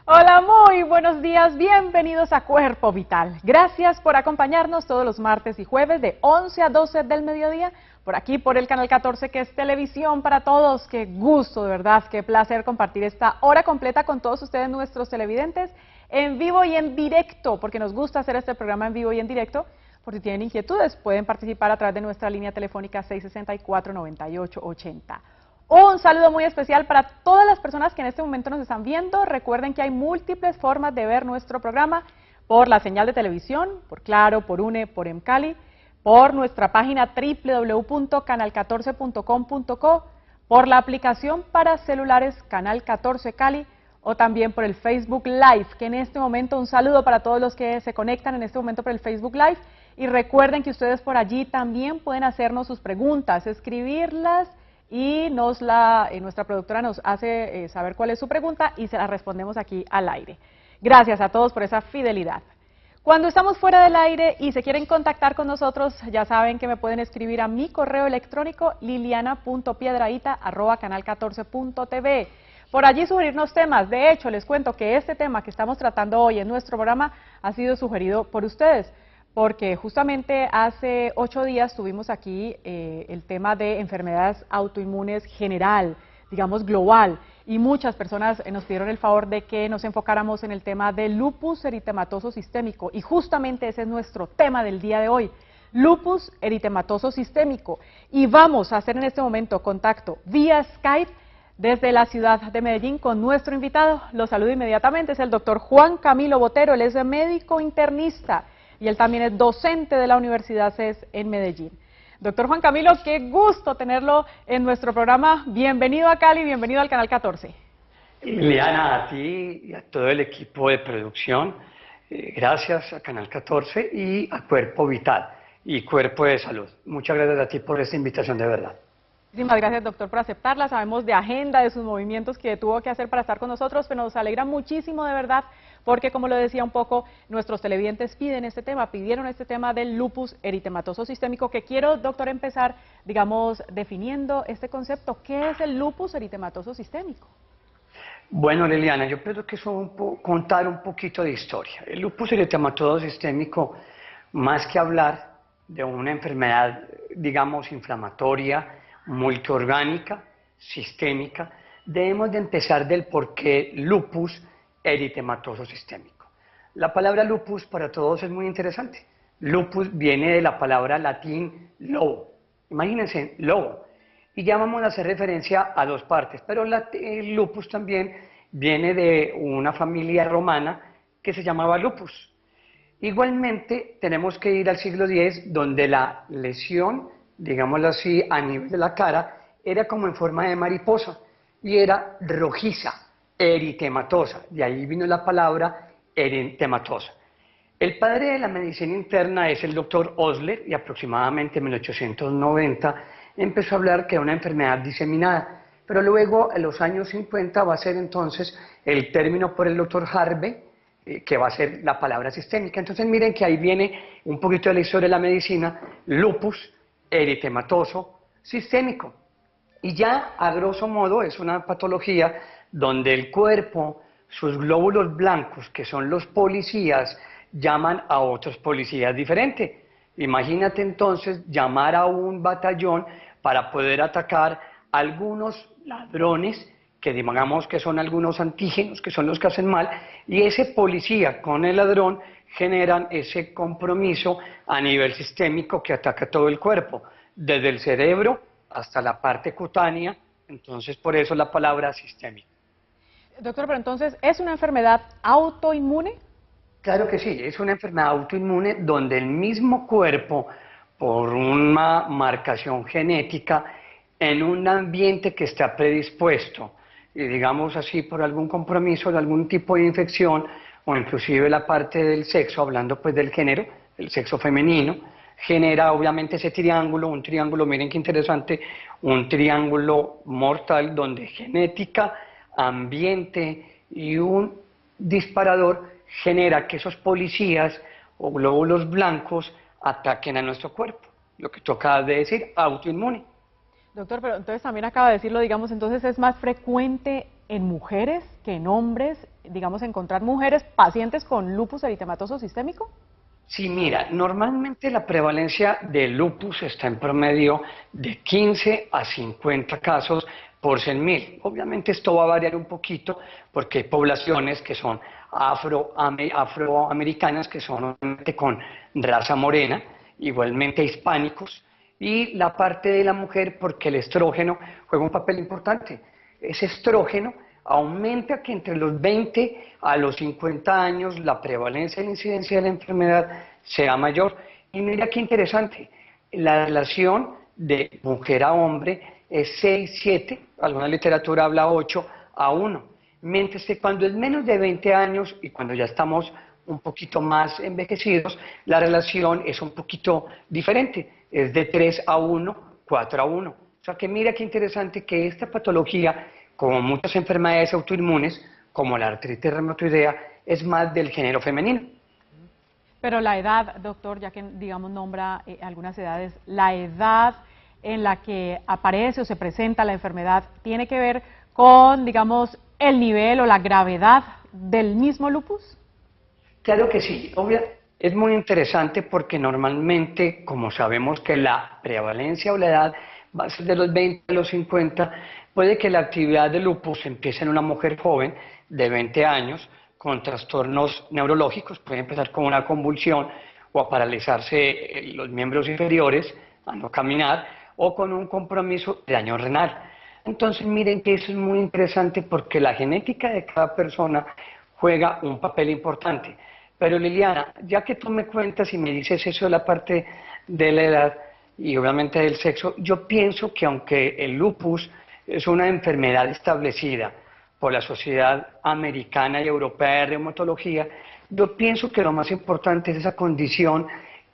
Hola, muy buenos días, bienvenidos a Cuerpo Vital. Gracias por acompañarnos todos los martes y jueves de 11 a 12 del mediodía, por aquí por el canal 14, que es televisión para todos. Qué gusto, de verdad, qué placer compartir esta hora completa con todos ustedes, nuestros televidentes, en vivo y en directo, porque nos gusta hacer este programa en vivo y en directo. Por si tienen inquietudes, pueden participar a través de nuestra línea telefónica 664-9880. Un saludo muy especial para todas las personas que en este momento nos están viendo. Recuerden que hay múltiples formas de ver nuestro programa: por la señal de televisión, por Claro, por UNE, por Mcali, por nuestra página www.canal14.com.co, por la aplicación para celulares Canal 14 Cali, o también por el Facebook Live, que en este momento, un saludo para todos los que se conectan en este momento por el Facebook Live. Y recuerden que ustedes por allí también pueden hacernos sus preguntas, escribirlas, y nuestra productora nos hace saber cuál es su pregunta y se la respondemos aquí al aire. Gracias a todos por esa fidelidad. Cuando estamos fuera del aire y se quieren contactar con nosotros, ya saben que me pueden escribir a mi correo electrónico liliana.piedrahita@canal14.tv. Por allí sugerirnos temas. De hecho, les cuento que este tema que estamos tratando hoy en nuestro programa ha sido sugerido por ustedes, porque justamente hace 8 días tuvimos aquí el tema de enfermedades autoinmunes general, digamos global, y muchas personas nos pidieron el favor de que nos enfocáramos en el tema del lupus eritematoso sistémico, y justamente ese es nuestro tema del día de hoy: lupus eritematoso sistémico. Y vamos a hacer en este momento contacto vía Skype desde la ciudad de Medellín con nuestro invitado. Lo saludo inmediatamente, es el doctor Juan Camilo Botero. Él es médico internista y él también es docente de la Universidad CES en Medellín. Doctor Juan Camilo, qué gusto tenerlo en nuestro programa. Bienvenido a Cali, bienvenido al Canal 14. Liliana, a ti y a todo el equipo de producción, gracias a Canal 14 y a Cuerpo Vital y Cuerpo de Salud. Muchas gracias a ti por esta invitación, de verdad. Muchísimas gracias, doctor, por aceptarla. Sabemos de agenda, de sus movimientos que tuvo que hacer para estar con nosotros, pero nos alegra muchísimo, de verdad, porque, como lo decía un poco, nuestros televidentes pidieron este tema del lupus eritematoso sistémico, que quiero, doctor, empezar, digamos, definiendo este concepto. ¿Qué es el lupus eritematoso sistémico? Bueno, Liliana, yo creo que eso contar un poquito de historia. El lupus eritematoso sistémico, más que hablar de una enfermedad, digamos, inflamatoria, multiorgánica, sistémica, debemos de empezar del porqué lupus eritematoso sistémico. La palabra lupus para todos es muy interesante. Lupus viene de la palabra latín lobo. Imagínense, lobo. Y ya vamos a hacer referencia a dos partes, pero el lupus también viene de una familia romana que se llamaba lupus. Igualmente tenemos que ir al siglo X, donde la lesión, digámoslo así, a nivel de la cara, era como en forma de mariposa y era rojiza, eritematosa. De ahí vino la palabra eritematosa. El padre de la medicina interna es el doctor Osler, y aproximadamente en 1890 empezó a hablar que era una enfermedad diseminada, pero luego en los años 50 va a ser entonces el término por el doctor Harvey, que va a ser la palabra sistémica. Entonces miren que ahí viene un poquito de la historia de la medicina: lupus eritematoso sistémico. Y ya a grosso modo es una patología donde el cuerpo, sus glóbulos blancos, que son los policías, llaman a otros policías diferentes. Imagínate entonces llamar a un batallón para poder atacar a algunos ladrones, que digamos que son algunos antígenos, que son los que hacen mal, y ese policía con el ladrón generan ese compromiso a nivel sistémico que ataca todo el cuerpo, desde el cerebro hasta la parte cutánea. Entonces por eso la palabra sistémica. Doctor, pero entonces, ¿es una enfermedad autoinmune? Claro que sí, es una enfermedad autoinmune donde el mismo cuerpo, por una marcación genética, en un ambiente que está predispuesto, y digamos así, por algún compromiso de algún tipo de infección, o inclusive la parte del sexo, hablando pues del género, el sexo femenino, genera obviamente ese triángulo, un triángulo, miren qué interesante, un triángulo mortal donde genética, ambiente y un disparador genera que esos policías o glóbulos blancos ataquen a nuestro cuerpo, lo que toca de decir autoinmune. Doctor, pero entonces también acaba de decirlo, digamos, entonces es más frecuente en mujeres que en hombres digamos, encontrar mujeres pacientes con lupus eritematoso sistémico? Sí, mira, normalmente la prevalencia de lupus está en promedio de 15 a 50 casos por 100.000. Obviamente esto va a variar un poquito porque hay poblaciones que son afroamericanas, que son obviamente con raza morena, igualmente hispánicos, y la parte de la mujer porque el estrógeno juega un papel importante. Ese estrógeno aumenta que entre los 20 a los 50 años la prevalencia y la incidencia de la enfermedad sea mayor. Y mira qué interesante, la relación de mujer a hombre es 6-7, alguna literatura habla 8-1, mientras que cuando es menos de 20 años y cuando ya estamos un poquito más envejecidos, la relación es un poquito diferente, es de 3-1, 4-1. O sea que mira qué interesante que esta patología, como muchas enfermedades autoinmunes, como la artritis reumatoidea, es más del género femenino. Pero la edad, doctor, ya que digamos nombra algunas edades, la edad en la que aparece o se presenta la enfermedad, ¿tiene que ver con, digamos, el nivel o la gravedad del mismo lupus? Claro que sí, es muy interesante porque normalmente, como sabemos que la prevalencia o la edad va a ser de los 20 a los 50, puede que la actividad de lupus empiece en una mujer joven de 20 años con trastornos neurológicos, puede empezar con una convulsión o a paralizarse los miembros inferiores, a no caminar, o con un compromiso de daño renal. Entonces miren que eso es muy interesante porque la genética de cada persona juega un papel importante. Pero Liliana, ya que tú me cuentas y me dices eso de la parte de la edad y obviamente del sexo, yo pienso que aunque el lupus es una enfermedad establecida por la Sociedad Americana y Europea de Reumatología, yo pienso que lo más importante es esa condición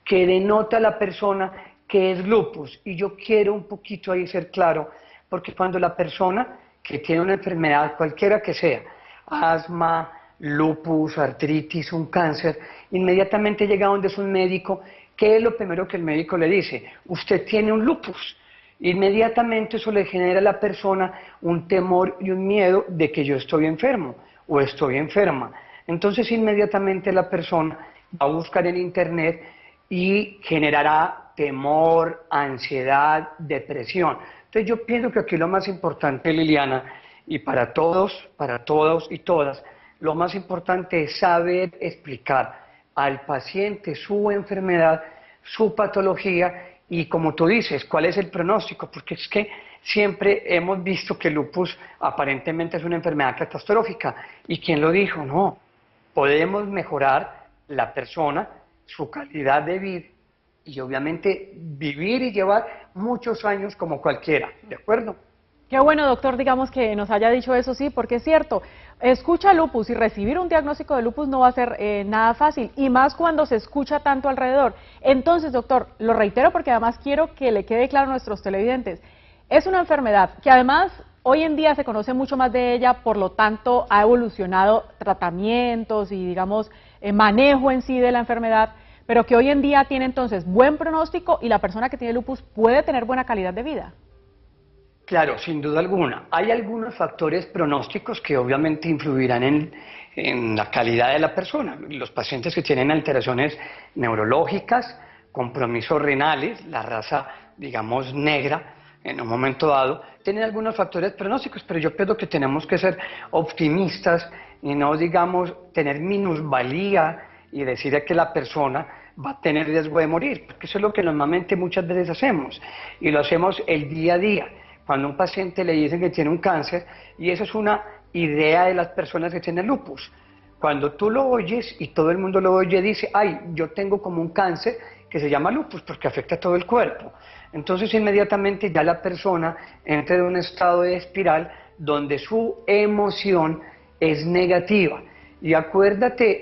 que denota a la persona que es lupus. Y yo quiero un poquito ahí ser claro, porque cuando la persona que tiene una enfermedad, cualquiera que sea, asma, lupus, artritis, un cáncer, inmediatamente llega donde es un médico, ¿qué es lo primero que el médico le dice? Usted tiene un lupus. Inmediatamente eso le genera a la persona un temor y un miedo de que yo estoy enfermo o estoy enferma. Entonces inmediatamente la persona va a buscar en internet y generará temor, ansiedad, depresión. Entonces yo pienso que aquí lo más importante, Liliana, y para todos y todas, lo más importante es saber explicar al paciente su enfermedad, su patología y, como tú dices, cuál es el pronóstico, porque es que siempre hemos visto que el lupus aparentemente es una enfermedad catastrófica. ¿Y quién lo dijo? No, podemos mejorar la persona, su calidad de vida y obviamente vivir y llevar muchos años como cualquiera, ¿de acuerdo? Qué bueno, doctor, digamos que nos haya dicho eso, sí, porque es cierto, escucha lupus y recibir un diagnóstico de lupus no va a ser nada fácil, y más cuando se escucha tanto alrededor. Entonces, doctor, lo reitero porque además quiero que le quede claro a nuestros televidentes, es una enfermedad que además hoy en día se conoce mucho más de ella, por lo tanto ha evolucionado tratamientos y, digamos, manejo en sí de la enfermedad, pero que hoy en día tiene entonces buen pronóstico y la persona que tiene lupus puede tener buena calidad de vida. Claro, sin duda alguna. Hay algunos factores pronósticos que obviamente influirán en la calidad de la persona. Los pacientes que tienen alteraciones neurológicas, compromisos renales, la raza, digamos, negra, en un momento dado, tienen algunos factores pronósticos, pero yo creo que tenemos que ser optimistas y no, digamos, tener minusvalía y decir que la persona va a tener riesgo de morir, porque eso es lo que normalmente muchas veces hacemos, y lo hacemos el día a día. Cuando a un paciente le dicen que tiene un cáncer, y eso es una idea de las personas que tienen lupus. Cuando tú lo oyes y todo el mundo lo oye, dice, ay, yo tengo como un cáncer que se llama lupus porque afecta a todo el cuerpo. Entonces inmediatamente ya la persona entra en un estado de espiral donde su emoción es negativa. Y acuérdate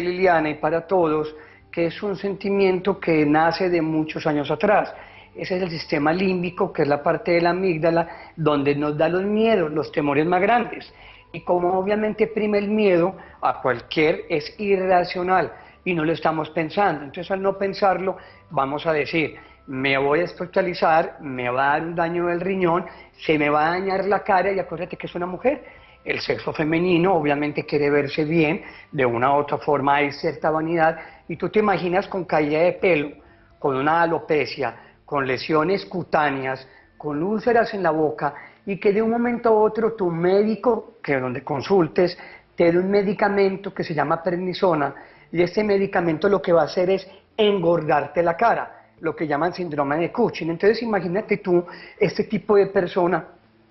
Liliana, y para todos, que es un sentimiento que nace de muchos años atrás. Ese es el sistema límbico, que es la parte de la amígdala, donde nos da los miedos, los temores más grandes. Y como obviamente prime el miedo a cualquier, es irracional y no lo estamos pensando. Entonces al no pensarlo, vamos a decir, me voy a hospitalizar, me va a dar un daño del riñón, se me va a dañar la cara y acuérdate que es una mujer. El sexo femenino obviamente quiere verse bien, de una u otra forma hay cierta vanidad y tú te imaginas con caída de pelo, con una alopecia, con lesiones cutáneas, con úlceras en la boca y que de un momento a otro tu médico, que donde consultes, te dé un medicamento que se llama prednisona y este medicamento lo que va a hacer es engordarte la cara, lo que llaman síndrome de Cushing. Entonces imagínate tú este tipo de persona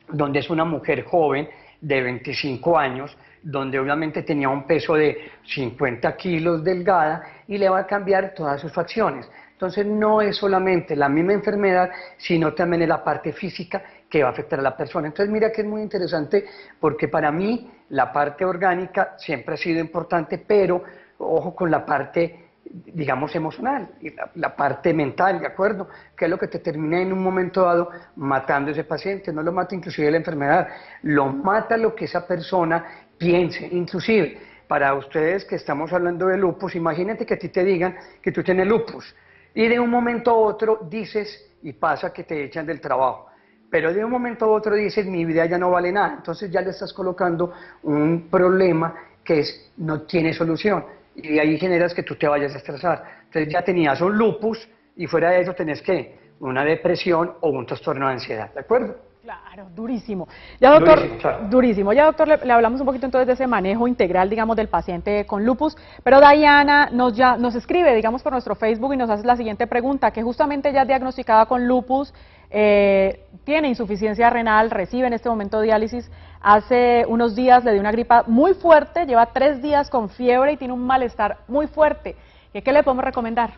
donde es una mujer joven de 25 años, donde obviamente tenía un peso de 50 kilos delgada y le va a cambiar todas sus facciones. Entonces no es solamente la misma enfermedad, sino también es la parte física que va a afectar a la persona. Entonces mira que es muy interesante porque para mí la parte orgánica siempre ha sido importante, pero ojo con la parte, digamos, emocional y la parte mental, ¿de acuerdo? Que es lo que te termina en un momento dado matando a ese paciente. No lo mata inclusive la enfermedad, lo mata lo que esa persona piense. Inclusive para ustedes que estamos hablando de lupus, imagínate que a ti te digan que tú tienes lupus y de un momento a otro dices, y pasa que te echan del trabajo, pero de un momento a otro dices, mi vida ya no vale nada. Entonces ya le estás colocando un problema que no tiene solución y ahí generas que tú te vayas a estresar. Entonces ya tenías un lupus y fuera de eso tenés que una depresión o un trastorno de ansiedad, ¿de acuerdo? Claro, durísimo. Ya, doctor, Durísimo, claro. durísimo. Ya, doctor, le hablamos un poquito entonces de ese manejo integral, digamos, del paciente con lupus, pero Diana nos escribe, digamos, por nuestro Facebook y nos hace la siguiente pregunta, que justamente ya diagnosticada con lupus, tiene insuficiencia renal, recibe en este momento diálisis, hace unos días le dio una gripa muy fuerte, lleva 3 días con fiebre y tiene un malestar muy fuerte. ¿Qué le podemos recomendar?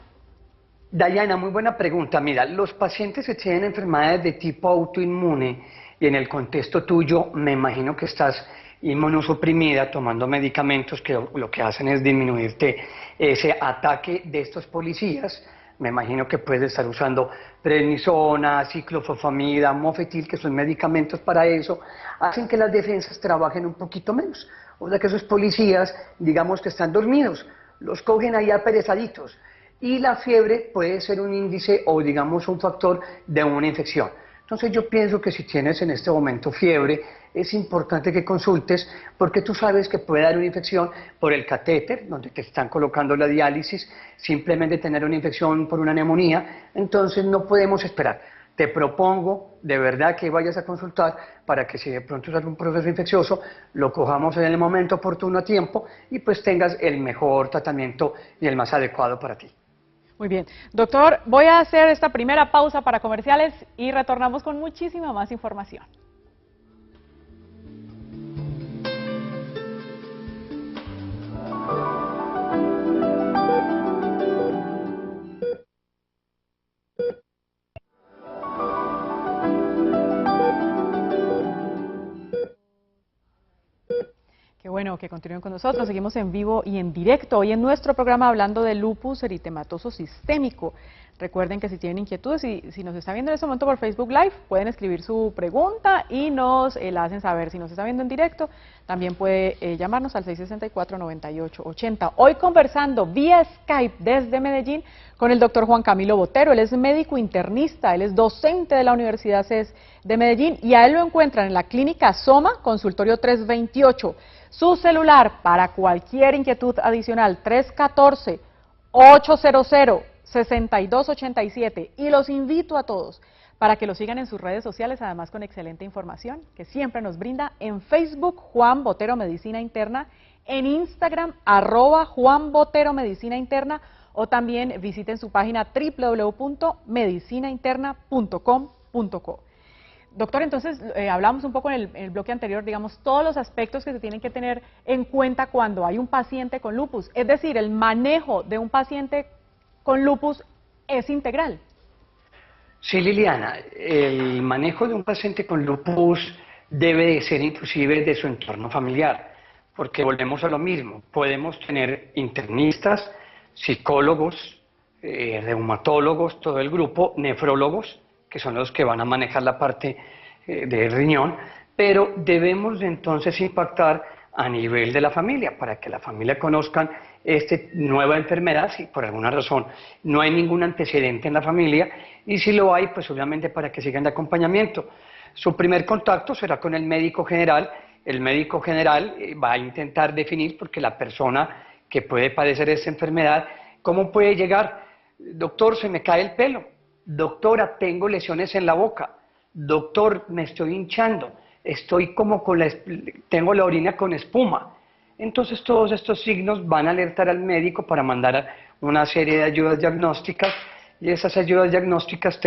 Diana, muy buena pregunta. Mira, los pacientes que tienen enfermedades de tipo autoinmune y en el contexto tuyo, me imagino que estás inmunosuprimida tomando medicamentos que lo que hacen es disminuirte ese ataque de estos policías. Me imagino que puedes estar usando prednisona, ciclofosfamida, mofetil, que son medicamentos para eso, hacen que las defensas trabajen un poquito menos. O sea que esos policías, digamos que están dormidos, los cogen ahí aperezaditos. Y la fiebre puede ser un índice o digamos un factor de una infección. Entonces yo pienso que si tienes en este momento fiebre, es importante que consultes porque tú sabes que puede dar una infección por el catéter, donde te están colocando la diálisis, simplemente tener una infección por una neumonía, entonces no podemos esperar. Te propongo de verdad que vayas a consultar para que si de pronto es algún proceso infeccioso, lo cojamos en el momento oportuno a tiempo y pues tengas el mejor tratamiento y el más adecuado para ti. Muy bien. Doctor, voy a hacer esta primera pausa para comerciales y retornamos con muchísima más información. Qué bueno que continúen con nosotros, seguimos en vivo y en directo, hoy en nuestro programa hablando de lupus eritematoso sistémico. Recuerden que si tienen inquietudes y si nos está viendo en este momento por Facebook Live, pueden escribir su pregunta y nos la hacen saber. Si nos está viendo en directo, también puede llamarnos al 664-9880. Hoy conversando vía Skype desde Medellín con el doctor Juan Camilo Botero. Él es médico internista, él es docente de la Universidad CES de Medellín y a él lo encuentran en la clínica Soma, consultorio 328. Su celular para cualquier inquietud adicional, 314-800-6287. Y los invito a todos para que lo sigan en sus redes sociales, además con excelente información que siempre nos brinda en Facebook, Juan Botero Medicina Interna, en Instagram, @Juan Botero Medicina Interna, o también visiten su página www.medicinainterna.com.co. Doctor, entonces hablamos un poco en el bloque anterior, digamos, todos los aspectos que se tienen que tener en cuenta cuando hay un paciente con lupus. Es decir, el manejo de un paciente con lupus es integral. Sí, Liliana, el manejo de un paciente con lupus debe de ser inclusive de su entorno familiar, porque volvemos a lo mismo. Podemos tener internistas, psicólogos, reumatólogos, todo el grupo, nefrólogos, que son los que van a manejar la parte del riñón, pero debemos entonces impactar a nivel de la familia, para que la familia conozcan esta nueva enfermedad, si por alguna razón no hay ningún antecedente en la familia, y si lo hay, pues obviamente para que sigan de acompañamiento. Su primer contacto será con el médico general. El médico general va a intentar definir, porque la persona que puede padecer esta enfermedad, ¿cómo puede llegar? Doctor, se me cae el pelo. Doctora, tengo lesiones en la boca. Doctor, me estoy hinchando. Estoy como tengo la orina con espuma. Entonces todos estos signos van a alertar al médico para mandar una serie de ayudas diagnósticas, y esas ayudas diagnósticas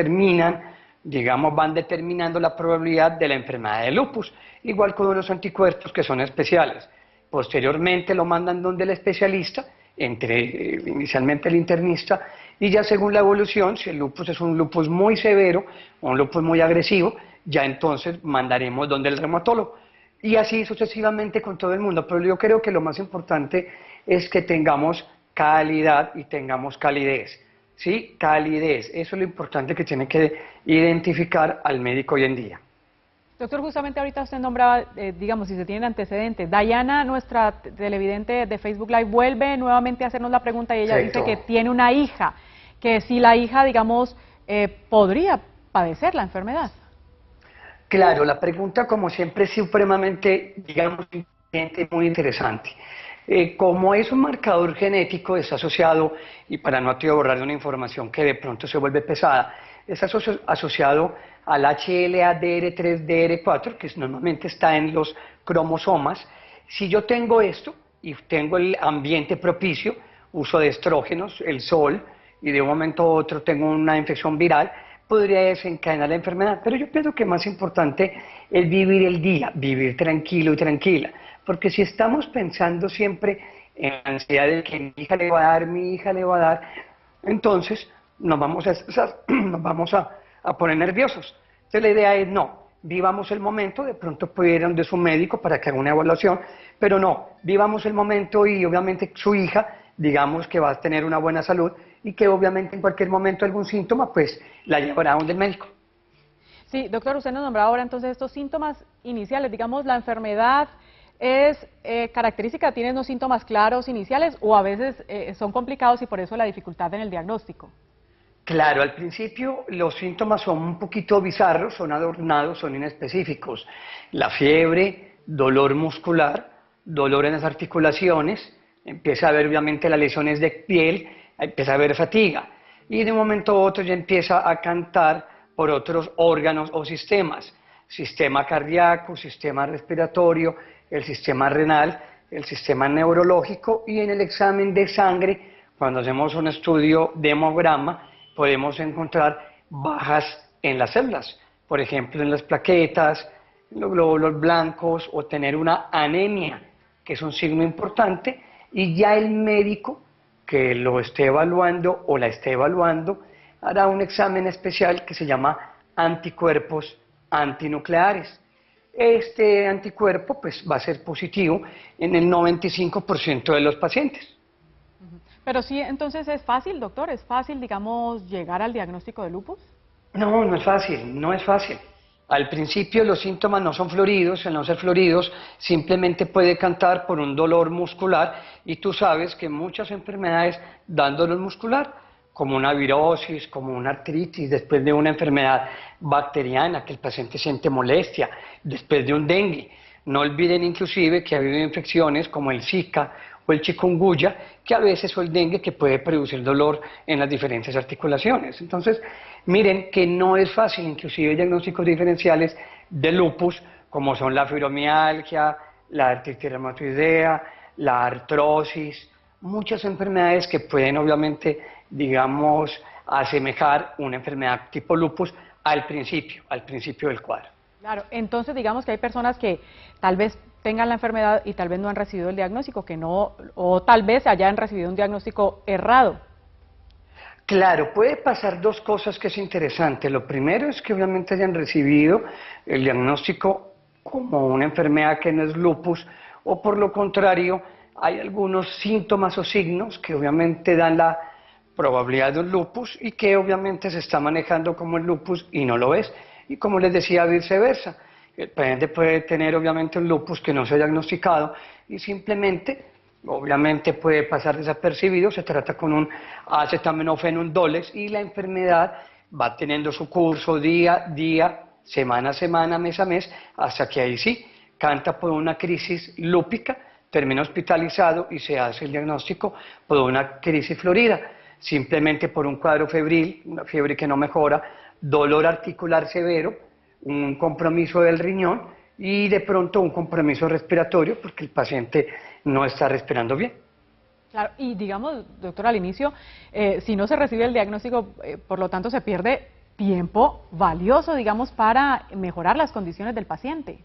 van determinando la probabilidad de la enfermedad de lupus, igual con unos anticuerpos que son especiales. Posteriormente lo mandan donde el especialista, inicialmente el internista, y ya según la evolución, si el lupus es un lupus muy severo o un lupus muy agresivo, ya entonces mandaremos donde el reumatólogo. Y así sucesivamente con todo el mundo. Pero yo creo que lo más importante es que tengamos calidad y tengamos calidez. ¿Sí? Calidez. Eso es lo importante que tiene que identificar al médico hoy en día. Doctor, justamente ahorita usted nombraba, digamos, si se tienen antecedentes. Dayana, nuestra televidente de Facebook Live, vuelve nuevamente a hacernos la pregunta, y ella dice que tiene una hija, que si la hija, digamos, podría padecer la enfermedad. Claro, la pregunta, como siempre, es supremamente, digamos, muy interesante. Como es un marcador genético, es asociado, y para no borrar de una información que de pronto se vuelve pesada, es asociado al HLA-DR3-DR4, que normalmente está en los cromosomas. Si yo tengo esto y tengo el ambiente propicio, uso de estrógenos, el sol, y de un momento a otro tengo una infección viral, podría desencadenar la enfermedad. Pero yo pienso que más importante es vivir el día, vivir tranquilo y tranquila, porque si estamos pensando siempre en la ansiedad de que mi hija le va a dar, mi hija le va a dar, entonces nos vamos a estresar, nos vamos a poner nerviosos. Entonces la idea es no, vivamos el momento. De pronto puede ir donde su médico para que haga una evaluación, pero no, vivamos el momento, y obviamente su hija, digamos que va a tener una buena salud, y que obviamente en cualquier momento algún síntoma, pues la llevará a donde el médico. Sí, doctor, usted nos nombraba ahora entonces estos síntomas iniciales. Digamos, la enfermedad es característica, tiene unos síntomas claros iniciales, o a veces son complicados y por eso la dificultad en el diagnóstico. Claro, al principio los síntomas son un poquito bizarros, son adornados, son inespecíficos. La fiebre, dolor muscular, dolor en las articulaciones, empieza a haber obviamente las lesiones de piel, empieza a haber fatiga, y de un momento a otro ya empieza a cantar por otros órganos o sistemas: sistema cardíaco, sistema respiratorio, el sistema renal, el sistema neurológico, y en el examen de sangre, cuando hacemos un estudio de hemograma, podemos encontrar bajas en las células, por ejemplo en las plaquetas, los glóbulos blancos, o tener una anemia, que es un signo importante, y ya el médico que lo esté evaluando o la esté evaluando hará un examen especial que se llama anticuerpos antinucleares. Este anticuerpo pues va a ser positivo en el 95% de los pacientes. Pero sí, entonces es fácil, doctor, es fácil, digamos, llegar al diagnóstico de lupus. No, no es fácil, no es fácil. Al principio los síntomas no son floridos, al no ser floridos simplemente puede cantar por un dolor muscular, y tú sabes que muchas enfermedades dan dolor muscular, como una virosis, como una artritis, después de una enfermedad bacteriana que el paciente siente molestia, después de un dengue. No olviden inclusive que ha habido infecciones como el Zika o el chikungunya, que a veces, o el dengue, que puede producir dolor en las diferentes articulaciones. Entonces, miren que no es fácil, inclusive diagnósticos diferenciales de lupus, como son la fibromialgia, la artritis reumatoidea, la artrosis, muchas enfermedades que pueden obviamente, digamos, asemejar una enfermedad tipo lupus al principio del cuadro. Claro, entonces digamos que hay personas que tal vez tengan la enfermedad y tal vez no han recibido el diagnóstico, que no, o tal vez hayan recibido un diagnóstico errado. Claro, puede pasar dos cosas que es interesante. Lo primero es que obviamente hayan recibido el diagnóstico como una enfermedad que no es lupus, o por lo contrario, hay algunos síntomas o signos que obviamente dan la probabilidad de un lupus, y que obviamente se está manejando como el lupus y no lo es. Y como les decía, viceversa, El paciente puede tener obviamente un lupus que no se ha diagnosticado y simplemente, obviamente puede pasar desapercibido, se trata con un acetaminofén dolex y la enfermedad va teniendo su curso día a día, semana a semana, mes a mes, hasta que ahí sí, canta por una crisis lúpica, termina hospitalizado y se hace el diagnóstico por una crisis florida, simplemente por un cuadro febril, una fiebre que no mejora, dolor articular severo, un compromiso del riñón y de pronto un compromiso respiratorio porque el paciente no está respirando bien. Claro, y digamos, doctor, al inicio, si no se recibe el diagnóstico, por lo tanto se pierde tiempo valioso, digamos, para mejorar las condiciones del paciente.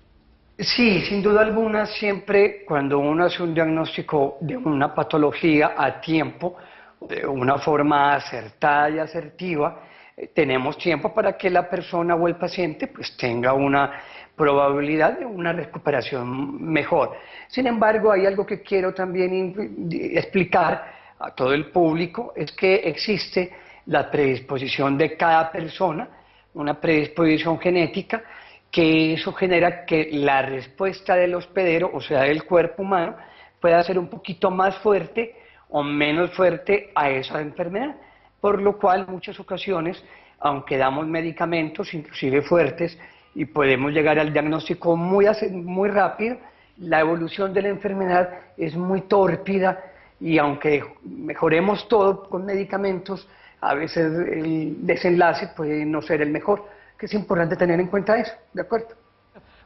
Sí, sin duda alguna, siempre cuando uno hace un diagnóstico de una patología a tiempo, de una forma acertada y asertiva, tenemos tiempo para que la persona o el paciente pues tenga una probabilidad de una recuperación mejor. Sin embargo, hay algo que quiero también explicar a todo el público, es que existe la predisposición de cada persona, una predisposición genética, que eso genera que la respuesta del hospedero, o sea, del cuerpo humano, pueda ser un poquito más fuerte o menos fuerte a esa enfermedad, por lo cual en muchas ocasiones, aunque damos medicamentos, inclusive fuertes, y podemos llegar al diagnóstico muy rápido, la evolución de la enfermedad es muy tórpida y aunque mejoremos todo con medicamentos, a veces el desenlace puede no ser el mejor, que es importante tener en cuenta eso, ¿de acuerdo?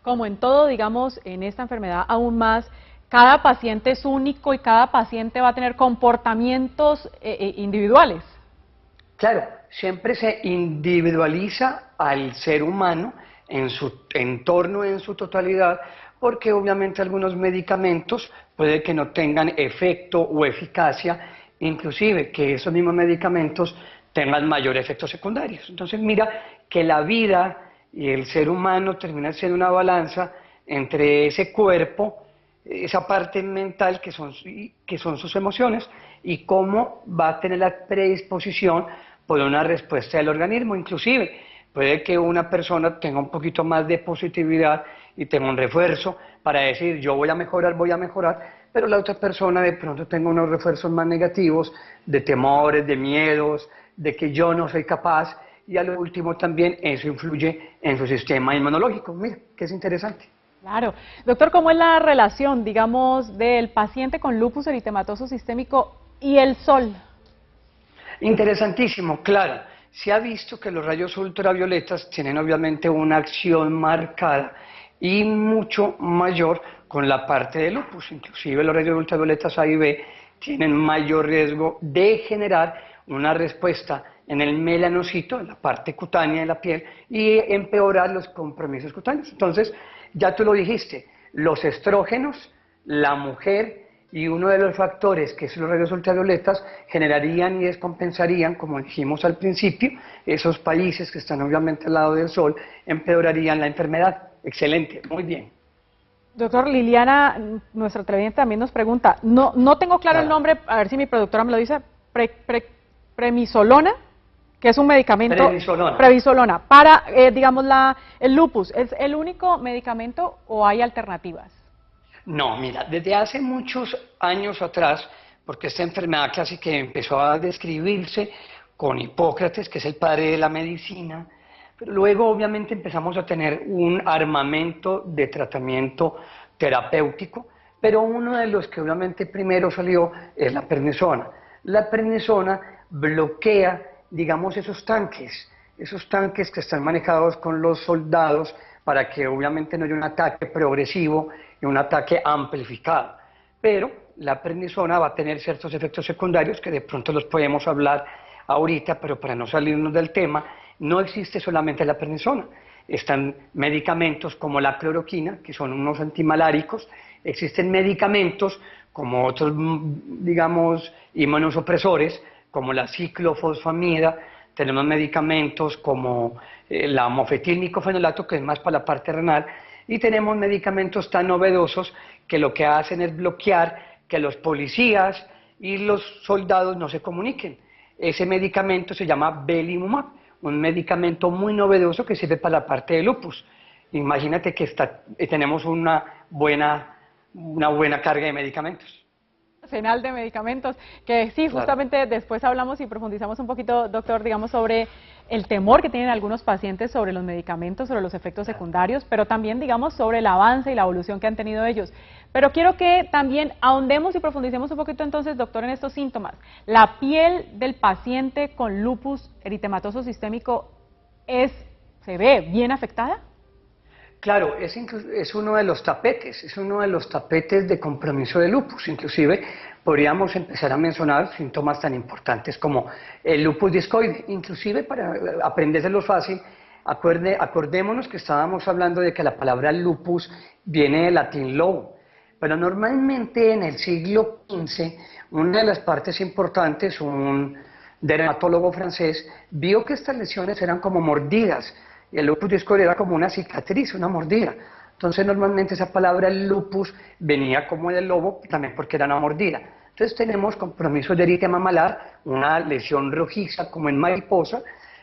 Como en todo, digamos, en esta enfermedad aún más, cada paciente es único y cada paciente va a tener comportamientos individuales. Claro, siempre se individualiza al ser humano en su entorno en su totalidad, porque obviamente algunos medicamentos puede que no tengan efecto o eficacia, inclusive que esos mismos medicamentos tengan mayores efectos secundarios. Entonces mira que la vida y el ser humano termina siendo una balanza entre ese cuerpo, esa parte mental que son sus emociones y cómo va a tener la predisposición por una respuesta del organismo. Inclusive puede que una persona tenga un poquito más de positividad y tenga un refuerzo para decir yo voy a mejorar, pero la otra persona de pronto tenga unos refuerzos más negativos, de temores, de miedos, de que yo no soy capaz, y a lo último también eso influye en su sistema inmunológico. Mira, que es interesante. Claro. Doctor, ¿cómo es la relación, digamos, del paciente con lupus eritematoso sistémico y el sol? Interesantísimo, claro. Se ha visto que los rayos ultravioletas tienen obviamente una acción marcada y mucho mayor con la parte de lupus. Inclusive los rayos ultravioletas A y B tienen mayor riesgo de generar una respuesta en el melanocito, en la parte cutánea de la piel, y empeorar los compromisos cutáneos. Entonces, ya tú lo dijiste, los estrógenos, la mujer y uno de los factores que son los rayos ultravioletas generarían y descompensarían, como dijimos al principio, esos países que están obviamente al lado del sol, empeorarían la enfermedad. Excelente, muy bien. Doctor, Liliana, nuestra televidente también nos pregunta, no tengo claro el nombre, a ver si mi productora me lo dice, Premisolona, que es un medicamento, Previsolona, para, digamos, el lupus. ¿Es el único medicamento o hay alternativas? No, mira, desde hace muchos años atrás, porque esta enfermedad casi que empezó a describirse con Hipócrates, que es el padre de la medicina, pero luego obviamente empezamos a tener un armamento de tratamiento terapéutico, pero uno de los que obviamente primero salió es la prednisona. La prednisona bloquea, digamos, esos tanques que están manejados con los soldados para que obviamente no haya un ataque progresivo y un ataque amplificado. Pero la prednisona va a tener ciertos efectos secundarios que de pronto los podemos hablar ahorita, pero para no salirnos del tema, no existe solamente la prednisona. Están medicamentos como la cloroquina, que son unos antimaláricos, existen medicamentos como otros, digamos, inmunosupresores, como la ciclofosfamida, tenemos medicamentos como la mofetilmicofenolato, que es más para la parte renal, y tenemos medicamentos tan novedosos que lo que hacen es bloquear que los policías y los soldados no se comuniquen. Ese medicamento se llama belimumab, un medicamento muy novedoso que sirve para la parte de lupus. Imagínate que tenemos una buena carga de medicamentos. Arsenal de medicamentos, que sí, justamente después hablamos y profundizamos un poquito, doctor, digamos, sobre el temor que tienen algunos pacientes sobre los medicamentos, sobre los efectos secundarios, pero también, digamos, sobre el avance y la evolución que han tenido ellos. Pero quiero que también ahondemos y profundicemos un poquito entonces, doctor, en estos síntomas. ¿La piel del paciente con lupus eritematoso sistémico se ve bien afectada? Claro, es uno de los tapetes, de compromiso de lupus. Inclusive podríamos empezar a mencionar síntomas tan importantes como el lupus discoide. Inclusive, para aprendérselos fácil, acordémonos que estábamos hablando de que la palabra lupus viene del latín lobo, pero normalmente en el siglo XV, una de las partes importantes, un dermatólogo francés, vio que estas lesiones eran como mordidas, y el lupus discoide era como una cicatriz, una mordida. Entonces normalmente esa palabra lupus venía como del lobo, también porque era una mordida. Entonces tenemos compromiso de eritema malar, una lesión rojiza como en mariposa,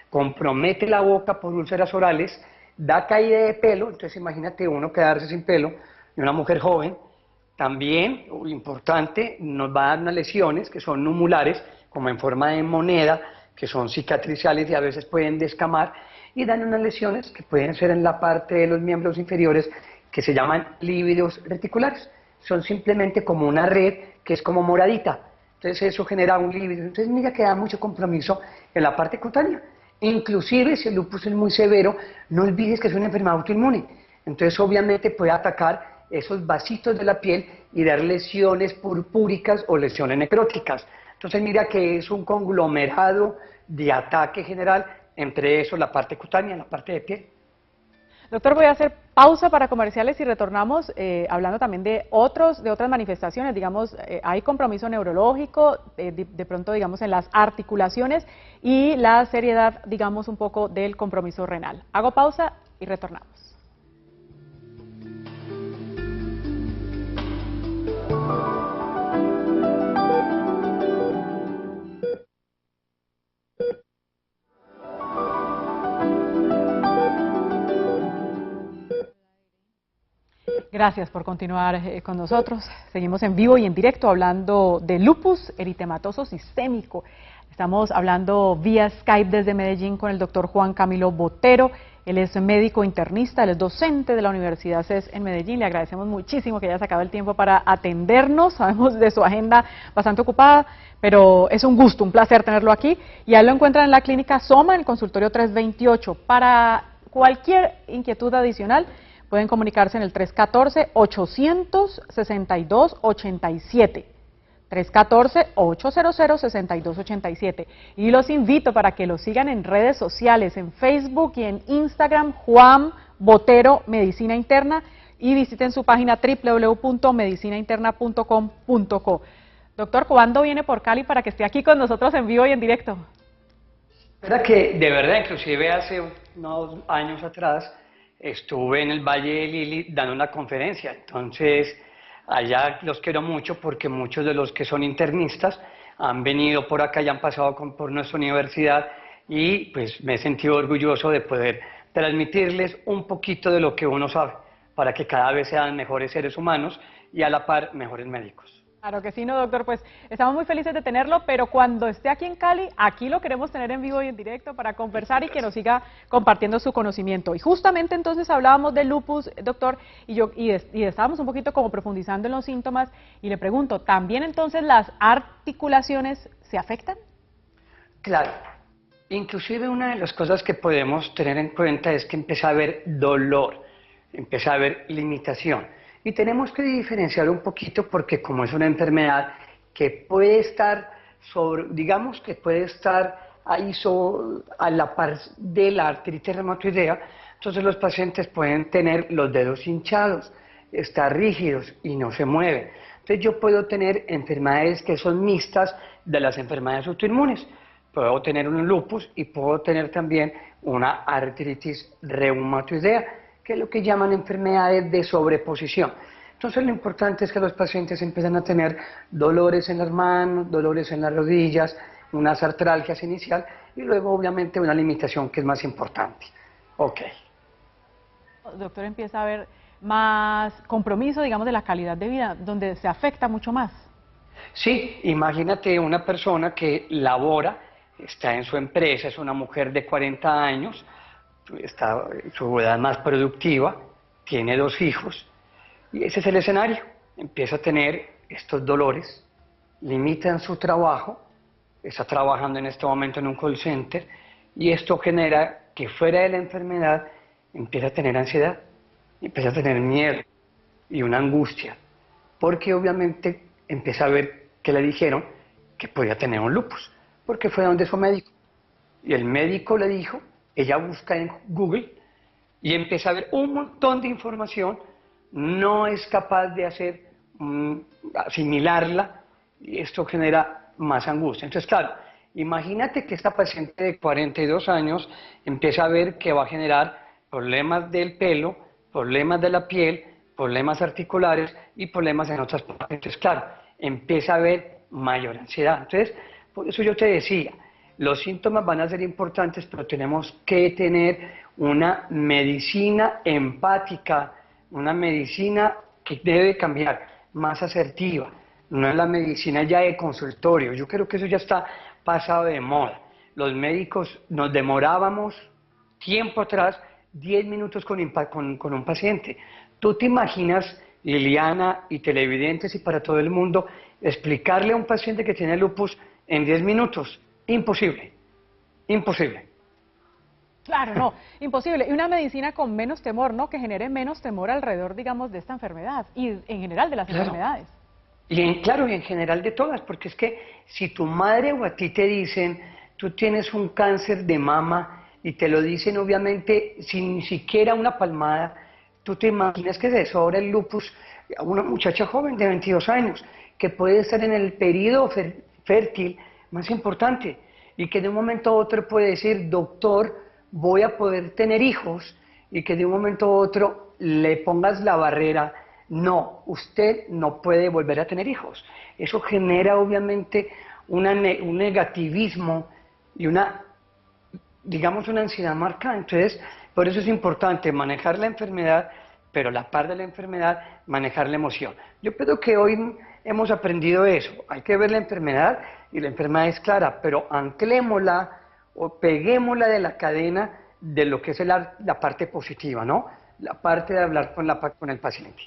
compromete la boca por úlceras orales, da caída de pelo. Entonces imagínate uno quedarse sin pelo, y una mujer joven, también, importante, nos va a dar unas lesiones que son numulares, como en forma de moneda, que son cicatriciales y a veces pueden descamar, y dan unas lesiones que pueden ser en la parte de los miembros inferiores que se llaman lívidos reticulares. Son simplemente como una red que es como moradita. Entonces eso genera un lívido. Entonces mira que da mucho compromiso en la parte cutánea. Inclusive si el lupus es muy severo, no olvides que es una enfermedad autoinmune. Entonces obviamente puede atacar esos vasitos de la piel y dar lesiones purpúricas o lesiones necróticas. Entonces mira que es un conglomerado de ataque general, entre eso la parte cutánea y la parte de piel. Doctor, voy a hacer pausa para comerciales y retornamos hablando también de otras manifestaciones. Digamos, hay compromiso neurológico, de pronto, digamos, en las articulaciones y la seriedad, digamos, un poco del compromiso renal. Hago pausa y retornamos. Gracias por continuar con nosotros. Seguimos en vivo y en directo hablando de lupus eritematoso sistémico. Estamos hablando vía Skype desde Medellín con el doctor Juan Camilo Botero. Él es médico internista, él es docente de la Universidad CES en Medellín. Le agradecemos muchísimo que haya sacado el tiempo para atendernos. Sabemos de su agenda bastante ocupada, pero es un gusto, un placer tenerlo aquí. Y a él lo encuentran en la clínica Soma, en el consultorio 328. Para cualquier inquietud adicional, pueden comunicarse en el 314-862-8287. 314-800-6287. Y los invito para que lo sigan en redes sociales, en Facebook y en Instagram, Juan Botero Medicina Interna, y visiten su página www.medicinainterna.com.co. Doctor, ¿cuándo viene por Cali para que esté aquí con nosotros en vivo y en directo? Era que de verdad, inclusive hace unos años atrás, estuve en el Valle de Lili dando una conferencia. Entonces allá los quiero mucho porque muchos de los que son internistas han venido por acá y han pasado por nuestra universidad, y pues me he sentido orgulloso de poder transmitirles un poquito de lo que uno sabe para que cada vez sean mejores seres humanos y a la par mejores médicos. Claro que sí, no, doctor, pues estamos muy felices de tenerlo, pero cuando esté aquí en Cali, aquí lo queremos tener en vivo y en directo para conversar y que nos siga compartiendo su conocimiento. Y justamente entonces hablábamos de lupus, doctor, y estábamos un poquito como profundizando en los síntomas, y le pregunto, ¿también entonces las articulaciones se afectan? Claro, inclusive una de las cosas que podemos tener en cuenta es que empieza a haber dolor, empieza a haber limitación. Y tenemos que diferenciar un poquito porque como es una enfermedad que puede estar digamos que puede estar ahí a la par de la artritis reumatoidea, entonces los pacientes pueden tener los dedos hinchados, estar rígidos y no se mueven. Entonces yo puedo tener enfermedades que son mixtas de las enfermedades autoinmunes. Puedo tener un lupus y puedo tener también una artritis reumatoidea, que es lo que llaman enfermedades de sobreposición. Entonces lo importante es que los pacientes empiezan a tener dolores en las manos, dolores en las rodillas, unas artralgias inicial y luego obviamente una limitación que es más importante. Ok. Doctor, empieza a haber más compromiso, digamos, de la calidad de vida, donde se afecta mucho más. Sí, imagínate una persona que labora, está en su empresa, es una mujer de 40 años, está en su edad más productiva, tiene 2 hijos, y ese es el escenario. Empieza a tener estos dolores, limitan su trabajo, está trabajando en este momento en un call center, y esto genera que fuera de la enfermedad empieza a tener ansiedad, empieza a tener miedo y una angustia, porque obviamente empieza a ver que le dijeron que podía tener un lupus, porque fue donde su médico. Y el médico le dijo, ella busca en Google y empieza a ver un montón de información, no es capaz de asimilarla, y esto genera más angustia. Entonces, claro, imagínate que esta paciente de 42 años empieza a ver que va a generar problemas del pelo, problemas de la piel, problemas articulares y problemas en otras partes. Entonces, claro, empieza a haber mayor ansiedad. Entonces, por eso yo te decía, los síntomas van a ser importantes, pero tenemos que tener una medicina empática, una medicina que debe cambiar, más asertiva, no es la medicina ya de consultorio. Yo creo que eso ya está pasado de moda. Los médicos nos demorábamos tiempo atrás 10 minutos con un paciente. ¿Tú te imaginas, Liliana y televidentes y para todo el mundo, explicarle a un paciente que tiene lupus en 10 minutos? Imposible, imposible. Claro, no, imposible. Y una medicina con menos temor, ¿no? Que genere menos temor alrededor, digamos, de esta enfermedad y en general de las enfermedades. Claro, y en general de todas, porque es que si tu madre o a ti te dicen, tú tienes un cáncer de mama, y te lo dicen obviamente sin ni siquiera una palmada, tú te imaginas que se sobra el lupus a una muchacha joven de 22 años, que puede estar en el periodo fértil más importante, y que de un momento a otro puede decir, doctor, voy a poder tener hijos, y que de un momento a otro le pongas la barrera, no, usted no puede volver a tener hijos. Eso genera obviamente un negativismo y digamos, una ansiedad marcada. Entonces, por eso es importante manejar la enfermedad, pero a la par de la enfermedad, manejar la emoción. Yo creo que hoy hemos aprendido eso. Hay que ver la enfermedad, y la enfermedad es clara, pero anclémosla o peguémosla de la cadena de lo que es la parte positiva, ¿no? La parte de hablar con el paciente.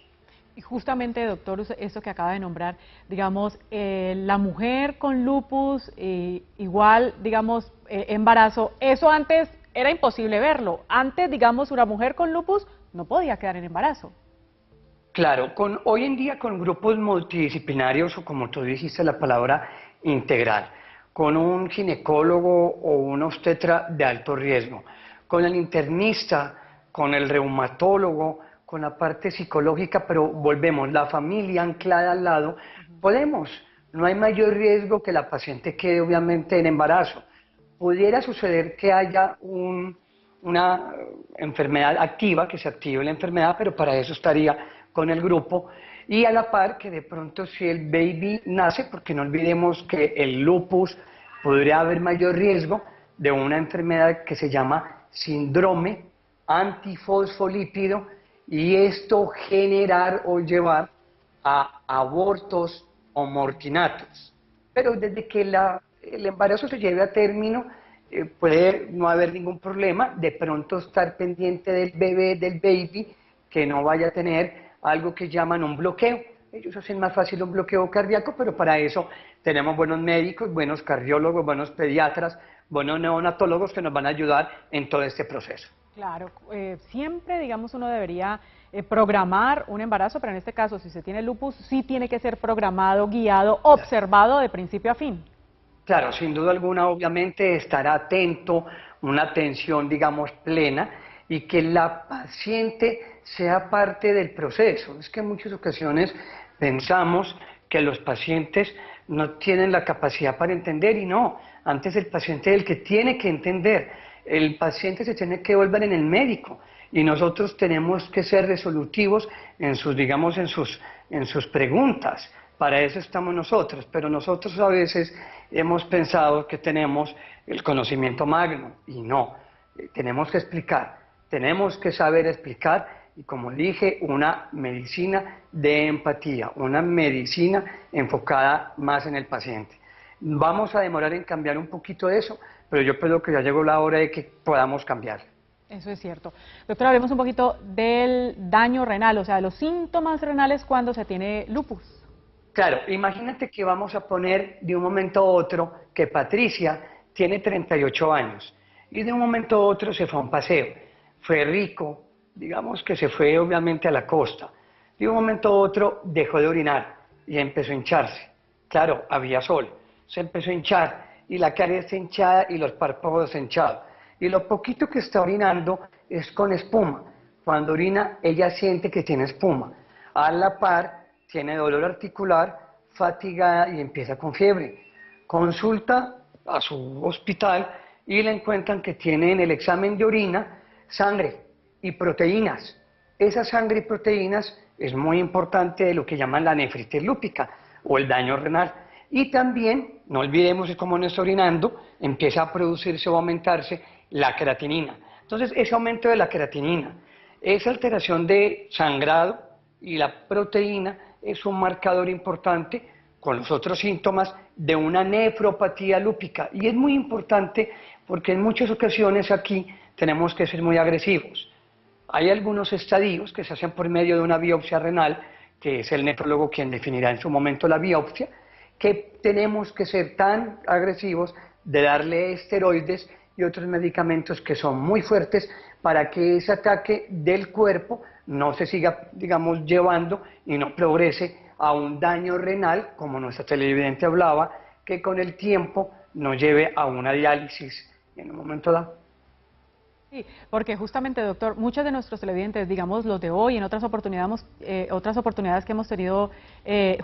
Y justamente, doctor, eso que acaba de nombrar, digamos, la mujer con lupus, igual, digamos, embarazo, eso antes era imposible verlo. Antes, digamos, una mujer con lupus no podía quedar en embarazo. Claro, hoy en día con grupos multidisciplinarios, o como tú dijiste la palabra, integral, con un ginecólogo o un obstetra de alto riesgo, con el internista, con el reumatólogo, con la parte psicológica, pero volvemos, la familia anclada al lado, podemos, no hay mayor riesgo que la paciente quede obviamente en embarazo. Pudiera suceder que haya una enfermedad activa, que se active la enfermedad, pero para eso estaría con el grupo, y a la par que de pronto si el baby nace, porque no olvidemos que el lupus podría haber mayor riesgo de una enfermedad que se llama síndrome antifosfolípido, y esto generar o llevar a abortos o mortinatos. Pero desde que el embarazo se lleve a término, puede no haber ningún problema, de pronto estar pendiente del bebé, del baby, que no vaya a tener algo que llaman un bloqueo. Ellos hacen más fácil un bloqueo cardíaco, pero para eso tenemos buenos médicos, buenos cardiólogos, buenos pediatras, buenos neonatólogos que nos van a ayudar en todo este proceso. Claro, siempre, digamos, uno debería programar un embarazo, pero en este caso, si se tiene lupus, sí tiene que ser programado, guiado, observado de principio a fin. Claro, sin duda alguna, obviamente, estar atento, una atención, digamos, plena, y que la paciente sea parte del proceso. Es que en muchas ocasiones pensamos que los pacientes no tienen la capacidad para entender, y no, antes el paciente es el que tiene que entender. El paciente se tiene que volver en el médico, y nosotros tenemos que ser resolutivos en sus, digamos, en sus preguntas. Para eso estamos nosotros, pero nosotros a veces hemos pensado que tenemos el conocimiento magno, y no, tenemos que explicar tenemos que saber explicar y, como dije, una medicina de empatía, una medicina enfocada más en el paciente. Vamos a demorar en cambiar un poquito de eso, pero yo creo que ya llegó la hora de que podamos cambiar. Eso es cierto. Doctor, hablemos un poquito del daño renal, o sea, de los síntomas renales cuando se tiene lupus. Claro, imagínate que vamos a poner de un momento a otro que Patricia tiene 38 años y de un momento a otro se fue a un paseo. Fue rico, digamos que se fue obviamente a la costa. De un momento a otro dejó de orinar y empezó a hincharse. Claro, había sol. Se empezó a hinchar y la cara está hinchada y los párpados hinchados. Y lo poquito que está orinando es con espuma. Cuando orina, ella siente que tiene espuma. A la par, tiene dolor articular, fatigada y empieza con fiebre. Consulta a su hospital y le encuentran que tiene en el examen de orina sangre y proteínas. Esa sangre y proteínas es muy importante de lo que llaman la nefritis lúpica o el daño renal. Y también, no olvidemos que como no está orinando, empieza a producirse o aumentarse la creatinina. Entonces, ese aumento de la creatinina, esa alteración de sangrado y la proteína es un marcador importante con los otros síntomas de una nefropatía lúpica. Y es muy importante porque en muchas ocasiones aquí tenemos que ser muy agresivos. Hay algunos estadios que se hacen por medio de una biopsia renal, que es el nefrólogo quien definirá en su momento la biopsia, que tenemos que ser tan agresivos de darle esteroides y otros medicamentos que son muy fuertes para que ese ataque del cuerpo no se siga, digamos, llevando y no progrese a un daño renal, como nuestra televidente hablaba, que con el tiempo nos lleve a una diálisis en un momento dado. Sí, porque justamente, doctor, muchos de nuestros televidentes, digamos los de hoy, en otras oportunidades que hemos tenido,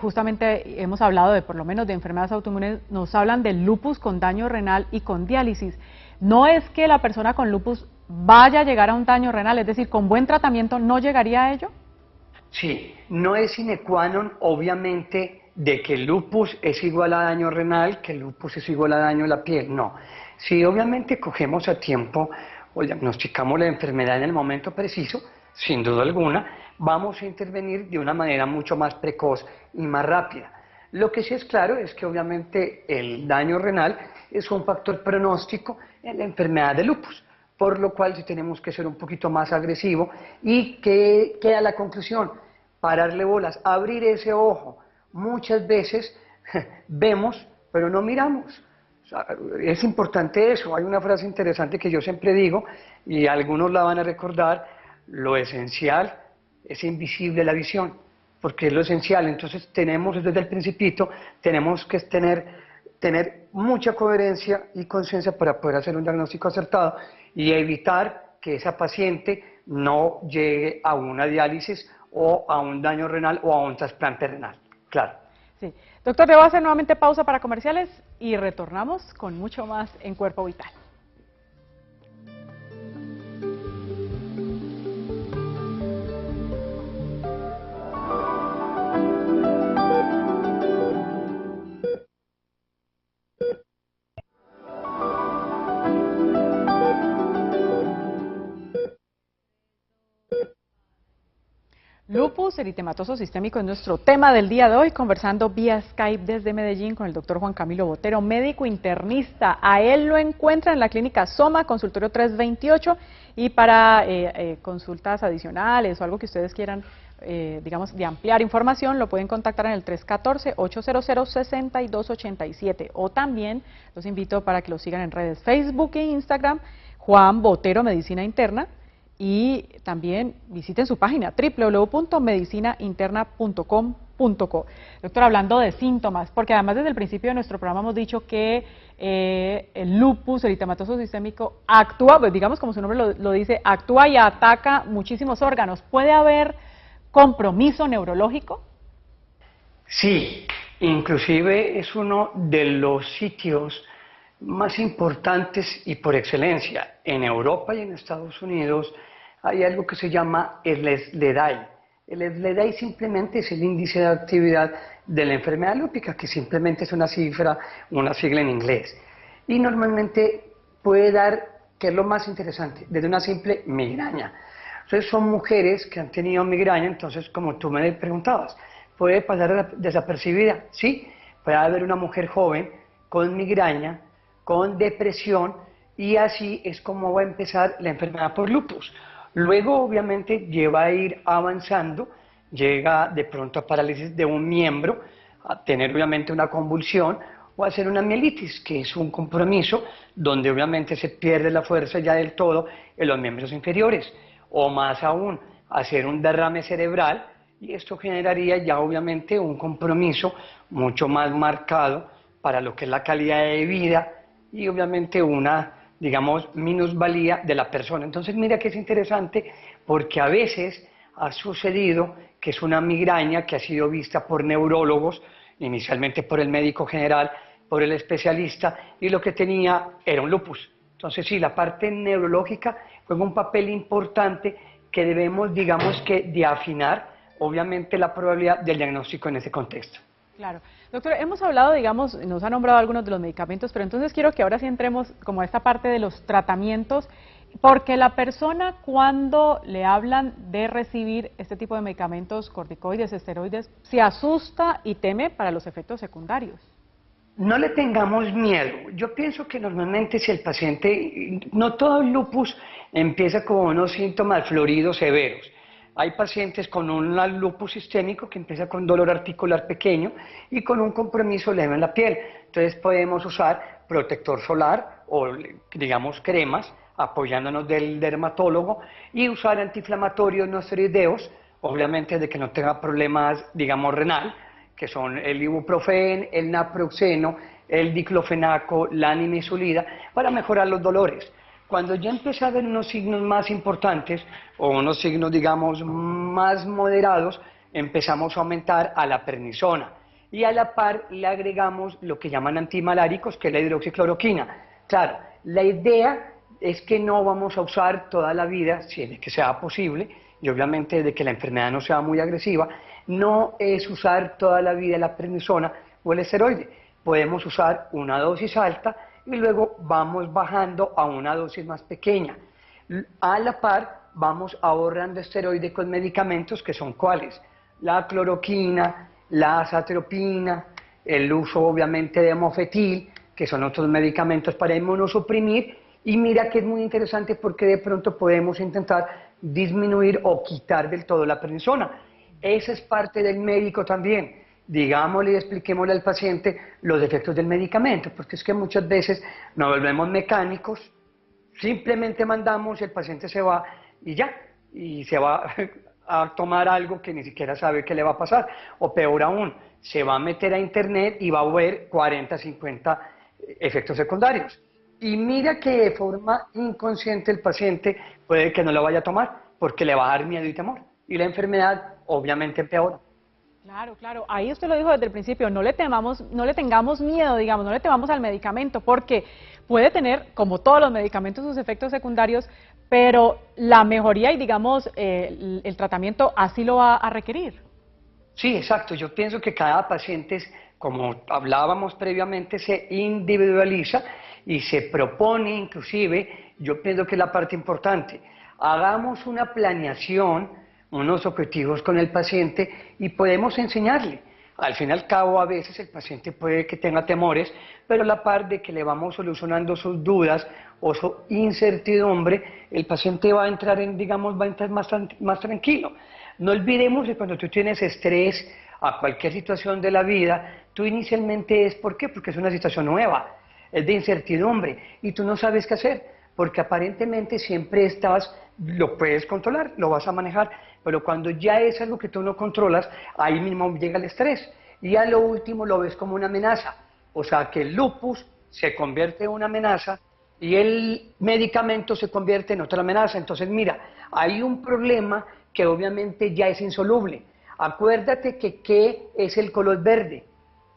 justamente hemos hablado de por lo menos de enfermedades autoinmunes, nos hablan del lupus con daño renal y con diálisis. No es que la persona con lupus vaya a llegar a un daño renal, es decir, con buen tratamiento no llegaría a ello. Sí, no es sine qua non, obviamente, de que el lupus es igual a daño renal, que el lupus es igual a daño en la piel, no. Si obviamente cogemos a tiempo o diagnosticamos la enfermedad en el momento preciso, sin duda alguna, vamos a intervenir de una manera mucho más precoz y más rápida. Lo que sí es claro es que obviamente el daño renal es un factor pronóstico en la enfermedad de lupus, por lo cual sí tenemos que ser un poquito más agresivo y que queda la conclusión, pararle bolas, abrir ese ojo. Muchas veces vemos, pero no miramos. O sea, es importante eso. Hay una frase interesante que yo siempre digo, y algunos la van a recordar: lo esencial es invisible la visión, porque es lo esencial. Entonces tenemos desde el principito, tenemos que tener mucha coherencia y conciencia para poder hacer un diagnóstico acertado y evitar que esa paciente no llegue a una diálisis o a un daño renal o a un trasplante renal. Claro. Sí. Doctor, debo hacer nuevamente pausa para comerciales y retornamos con mucho más en Cuerpo Vital. Lupus eritematoso sistémico es nuestro tema del día de hoy, conversando vía Skype desde Medellín con el doctor Juan Camilo Botero, médico internista. A él lo encuentra en la clínica Soma, consultorio 328, y para consultas adicionales o algo que ustedes quieran, digamos, de ampliar información, lo pueden contactar en el 314-800-6287, o también los invito para que lo sigan en redes Facebook e Instagram, Juan Botero Medicina Interna. Y también visiten su página www.medicinainterna.com.co. Doctor, hablando de síntomas, porque además desde el principio de nuestro programa hemos dicho que el lupus eritematoso sistémico actúa, pues digamos como su nombre lo dice, actúa y ataca muchísimos órganos. ¿Puede haber compromiso neurológico? Sí, inclusive es uno de los sitios más importantes y por excelencia. En Europa y en Estados Unidos hay algo que se llama el SLEDAI. El SLEDAI simplemente es el índice de actividad de la enfermedad lúpica, que simplemente es una sigla en inglés. Y normalmente puede dar ¿Qué es lo más interesante? Desde una simple migraña. Entonces son mujeres que han tenido migraña, entonces como tú me preguntabas, ¿puede pasar desapercibida? Sí, puede haber una mujer joven con migraña, con depresión, y así es como va a empezar la enfermedad por lupus. Luego obviamente lleva a ir avanzando, llega de pronto a parálisis de un miembro, a tener obviamente una convulsión, o hacer una mielitis, que es un compromiso donde obviamente se pierde la fuerza ya del todo en los miembros inferiores, o más aún, hacer un derrame cerebral, y esto generaría ya obviamente un compromiso mucho más marcado para lo que es la calidad de vida y obviamente una, digamos, minusvalía de la persona. Entonces mira que es interesante porque a veces ha sucedido que es una migraña que ha sido vista por neurólogos, inicialmente por el médico general, por el especialista, y lo que tenía era un lupus. Entonces sí, la parte neurológica juega un papel importante que debemos, digamos que, de afinar, obviamente, la probabilidad del diagnóstico en ese contexto. Claro. Doctor, hemos hablado, digamos, nos ha nombrado algunos de los medicamentos, pero entonces quiero que ahora sí entremos como a esta parte de los tratamientos, porque la persona cuando le hablan de recibir este tipo de medicamentos, corticoides, esteroides, se asusta y teme para los efectos secundarios. No le tengamos miedo. Yo pienso que normalmente si el paciente, no todo el lupus empieza con unos síntomas floridos severos. Hay pacientes con un lupus sistémico que empieza con dolor articular pequeño y con un compromiso leve en la piel. Entonces podemos usar protector solar o digamos cremas, apoyándonos del dermatólogo, y usar antiinflamatorios no esteroideos, obviamente de que no tenga problemas, digamos, renal, que son el ibuprofeno, el naproxeno, el diclofenaco, la nimesulida, para mejorar los dolores. Cuando ya empieza a haber unos signos más importantes, o unos signos, digamos, más moderados, empezamos a aumentar a la prednisona. Y a la par le agregamos lo que llaman antimaláricos, que es la hidroxicloroquina. Claro, la idea es que no vamos a usar toda la vida, si es que sea posible, y obviamente de que la enfermedad no sea muy agresiva, no es usar toda la vida la prednisona o el esteroide. Podemos usar una dosis alta y luego vamos bajando a una dosis más pequeña. A la par vamos ahorrando esteroide con medicamentos que son ¿cuáles? La cloroquina, la azatropina, el uso obviamente de mofetil, que son otros medicamentos para inmunosuprimir. Y mira que es muy interesante porque de pronto podemos intentar disminuir o quitar del todo la prednisona. Esa es parte del médico también. Digámosle y expliquémosle al paciente los efectos del medicamento, porque es que muchas veces nos volvemos mecánicos, simplemente mandamos, el paciente se va y ya, y se va a tomar algo que ni siquiera sabe qué le va a pasar, o peor aún, se va a meter a internet y va a ver 40, 50 efectos secundarios. Y mira que de forma inconsciente el paciente puede que no lo vaya a tomar porque le va a dar miedo y temor. Y la enfermedad obviamente empeora. Claro, claro. Ahí usted lo dijo desde el principio, no le tengamos miedo, digamos, no le temamos al medicamento, porque puede tener, como todos los medicamentos, sus efectos secundarios, pero la mejoría y, digamos, el tratamiento así lo va a requerir. Sí, exacto. Yo pienso que cada paciente, como hablábamos previamente, se individualiza y se propone, inclusive, yo pienso que es la parte importante, hagamos una planeación, unos objetivos con el paciente y podemos enseñarle. Al fin y al cabo, a veces el paciente puede que tenga temores, pero a la par de que le vamos solucionando sus dudas o su incertidumbre, el paciente va a entrar digamos, va a entrar más tranquilo. No olvidemos que cuando tú tienes estrés a cualquier situación de la vida, tú inicialmente ¿por qué? Porque es una situación nueva, es de incertidumbre y tú no sabes qué hacer, porque aparentemente siempre lo puedes controlar, lo vas a manejar, pero cuando ya es algo que tú no controlas, ahí mismo llega el estrés y a lo último lo ves como una amenaza, o sea que el lupus se convierte en una amenaza y el medicamento se convierte en otra amenaza. Entonces mira, hay un problema que obviamente ya es insoluble. Acuérdate que ¿qué es el color verde?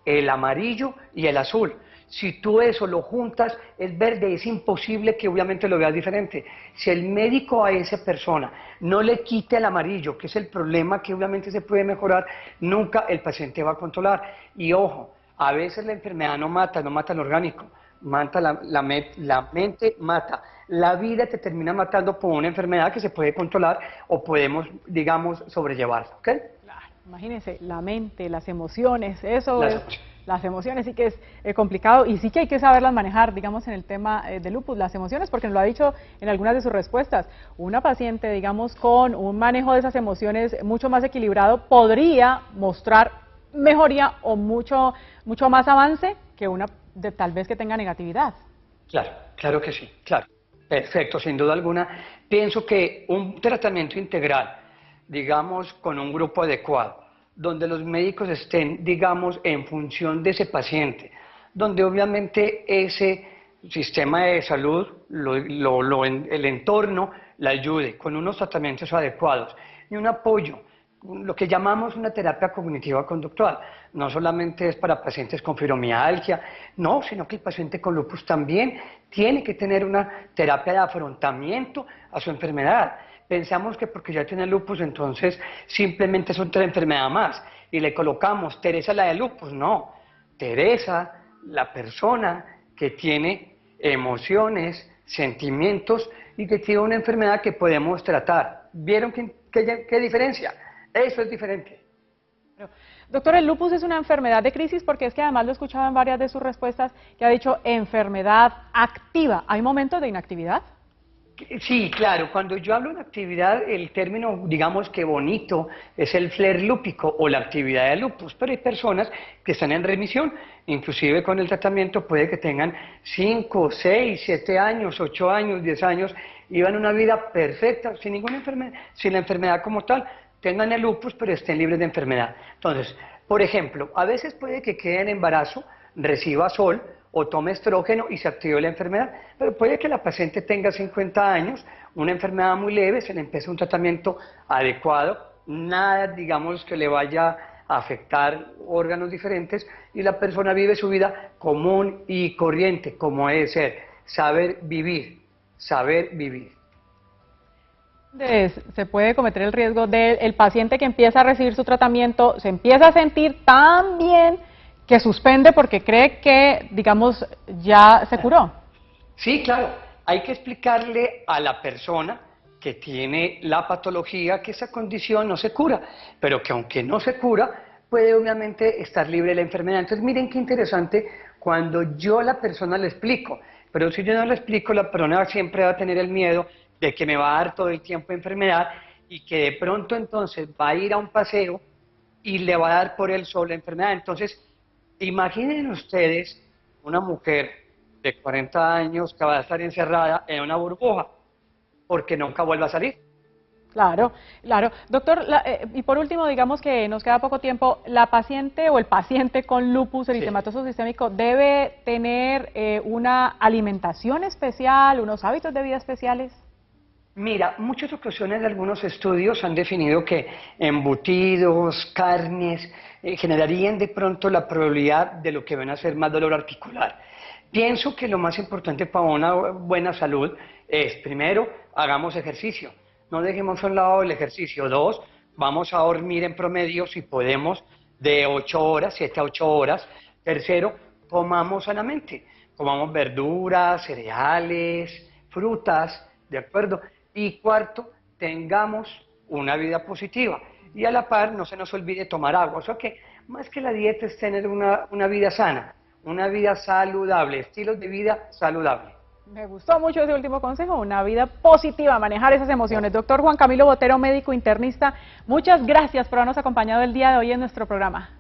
El amarillo y el azul. Si tú eso lo juntas, es verde, es imposible que obviamente lo veas diferente. Si el médico a esa persona no le quite el amarillo, que es el problema que obviamente se puede mejorar, nunca el paciente va a controlar. Y ojo, a veces la enfermedad no mata el orgánico, la mente mata. La vida te termina matando por una enfermedad que se puede controlar o podemos, digamos, sobrellevar, ¿ok? Claro, imagínense, la mente, las emociones, eso Las es, emociones. las emociones sí que es complicado y sí que hay que saberlas manejar, digamos, en el tema de lupus, las emociones, porque nos lo ha dicho en algunas de sus respuestas. Una paciente, digamos, con un manejo de esas emociones mucho más equilibrado podría mostrar mejoría o mucho más avance que una de tal vez que tenga negatividad. Claro, claro que sí, claro. Perfecto, sin duda alguna. Pienso que un tratamiento integral, digamos, con un grupo adecuado, donde los médicos estén, digamos, en función de ese paciente, donde obviamente ese sistema de salud, el entorno, le ayude con unos tratamientos adecuados y un apoyo, lo que llamamos una terapia cognitiva conductual. No solamente es para pacientes con fibromialgia, no, sino que el paciente con lupus también tiene que tener una terapia de afrontamiento a su enfermedad. Pensamos que porque ya tiene lupus, entonces simplemente es otra enfermedad más y le colocamos Teresa la de lupus. No, Teresa, la persona que tiene emociones, sentimientos y que tiene una enfermedad que podemos tratar. ¿Vieron qué diferencia? Eso es diferente. Doctor, el lupus es una enfermedad de crisis porque es que además lo he escuchado en varias de sus respuestas que ha dicho enfermedad activa. ¿Hay momentos de inactividad? Sí, claro, cuando yo hablo de actividad, el término, digamos que bonito, es el flare lúpico o la actividad de lupus, pero hay personas que están en remisión, inclusive con el tratamiento puede que tengan 5, 6, 7 años, 8 años, 10 años, y vivan una vida perfecta, sin ninguna enfermedad, sin la enfermedad como tal, tengan el lupus, pero estén libres de enfermedad. Entonces, por ejemplo, a veces puede que quede en embarazo, reciba sol, o tome estrógeno y se active la enfermedad, pero puede que la paciente tenga 50 años, una enfermedad muy leve, se le empiece un tratamiento adecuado, nada, digamos, que le vaya a afectar órganos diferentes y la persona vive su vida común y corriente, como debe ser, saber vivir, saber vivir. Se puede cometer el riesgo del paciente que empieza a recibir su tratamiento, se empieza a sentir tan bien que suspende porque cree que, digamos, ya se curó. Sí, claro, hay que explicarle a la persona que tiene la patología que esa condición no se cura, pero que aunque no se cura, puede obviamente estar libre de la enfermedad. Entonces miren qué interesante cuando yo a la persona le explico, pero si yo no le explico, la persona siempre va a tener el miedo de que me va a dar todo el tiempo enfermedad y que de pronto entonces va a ir a un paseo y le va a dar por el sol la enfermedad. Entonces, imaginen ustedes una mujer de 40 años que va a estar encerrada en una burbuja porque nunca vuelve a salir. Claro, claro. Doctor, y por último, digamos que nos queda poco tiempo, ¿la paciente o el paciente con lupus eritematoso sistémico debe tener una alimentación especial, unos hábitos de vida especiales? Mira, muchas ocasiones algunos estudios han definido que embutidos, carnes, generarían de pronto la probabilidad de lo que van a ser más dolor articular. Pienso que lo más importante para una buena salud es, primero, hagamos ejercicio. No dejemos a un lado el ejercicio. 2, vamos a dormir en promedio, si podemos, de 8 horas, 7 a 8 horas. Tercero, comamos sanamente. Comamos verduras, cereales, frutas, ¿de acuerdo? Y cuarto, tengamos una vida positiva. Y a la par, no se nos olvide tomar agua. O sea que más que la dieta es tener una vida sana, una vida saludable, estilos de vida saludable. Me gustó mucho ese último consejo, una vida positiva, manejar esas emociones. Doctor Juan Camilo Botero, médico internista, muchas gracias por habernos acompañado el día de hoy en nuestro programa.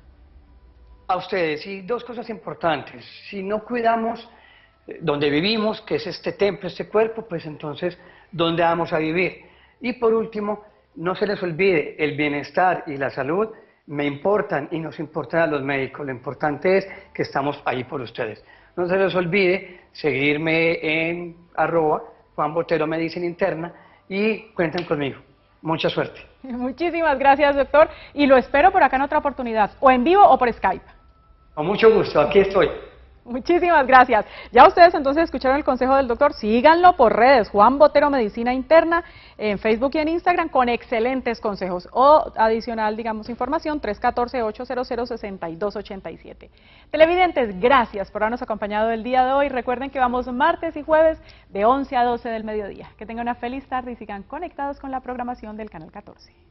A ustedes, y dos cosas importantes. Si no cuidamos donde vivimos, que es este templo, este cuerpo, pues entonces, ¿dónde vamos a vivir? Y por último, no se les olvide, el bienestar y la salud me importan y nos importan a los médicos. Lo importante es que estamos ahí por ustedes. No se les olvide seguirme en @Juan Botero Medicina Interna y cuenten conmigo. Mucha suerte. Muchísimas gracias, doctor, y lo espero por acá en otra oportunidad, o en vivo o por Skype. Con mucho gusto, aquí estoy. Muchísimas gracias. Ya ustedes entonces escucharon el consejo del doctor, síganlo por redes, Juan Botero Medicina Interna, en Facebook y en Instagram, con excelentes consejos. O adicional, digamos, información, 314-800-6287. Televidentes, gracias por habernos acompañado el día de hoy. Recuerden que vamos martes y jueves de 11 a 12 del mediodía. Que tengan una feliz tarde y sigan conectados con la programación del Canal 14.